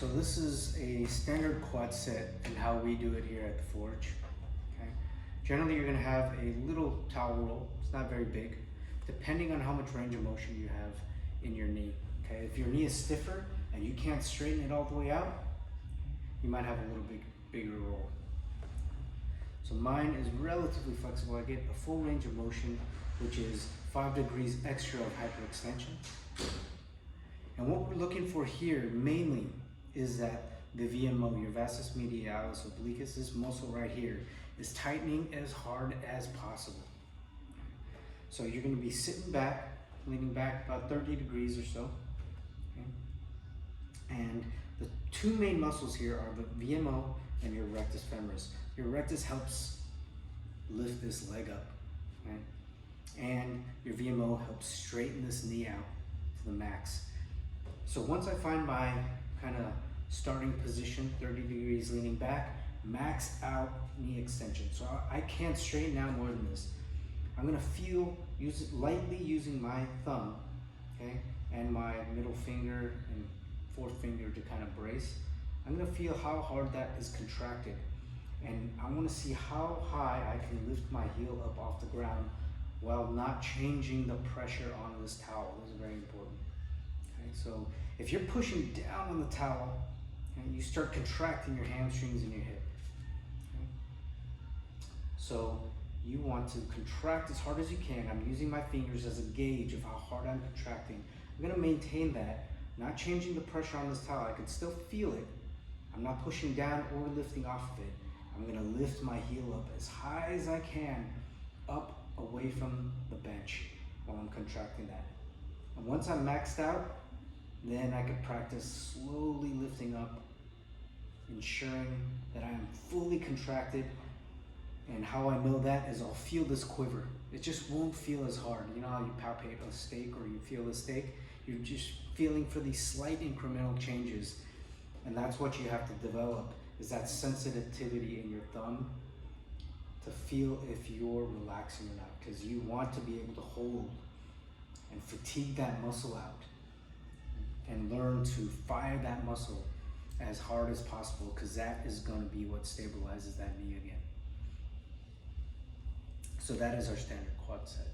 So this is a standard quad set and how we do it here at the Forge. Okay. Generally, you're going to have a little towel roll. It's not very big, depending on how much range of motion you have in your knee. Okay. If your knee is stiffer and you can't straighten it all the way out, you might have a little bigger roll. So mine is relatively flexible. I get a full range of motion, which is 5 degrees extra of hyperextension. And what we're looking for here mainly is that the VMO, your vastus medialis obliquus, this muscle right here, is tightening as hard as possible. So you're going to be sitting back, leaning back about 30 degrees or so. Okay? And the two main muscles here are the VMO and your rectus femoris. Your rectus helps lift this leg up, okay? And your VMO helps straighten this knee out to the max. So once I find my kind of starting position, 30 degrees leaning back, max out knee extension. So I can't straighten out more than this. I'm gonna use it lightly using my thumb, okay, and my middle finger and fourth finger to kind of brace. I'm gonna feel how hard that is contracted. And I wanna see how high I can lift my heel up off the ground while not changing the pressure on this towel. This is very important. Okay, so if you're pushing down on the towel, and you start contracting your hamstrings and your hip. Okay? So you want to contract as hard as you can. I'm using my fingers as a gauge of how hard I'm contracting. I'm gonna maintain that, not changing the pressure on this towel. I can still feel it. I'm not pushing down or lifting off of it. I'm gonna lift my heel up as high as I can, up away from the bench while I'm contracting that. And once I'm maxed out, then I can practice slowly lifting up, ensuring that I am fully contracted. And how I know that is I'll feel this quiver. It just won't feel as hard. You know how you palpate a steak or you feel a steak? You're just feeling for these slight incremental changes. And that's what you have to develop, is that sensitivity in your thumb to feel if you're relaxing or not, because you want to be able to hold and fatigue that muscle out and learn to fire that muscle as hard as possible, because that is going to be what stabilizes that knee again. So that is our standard quad set.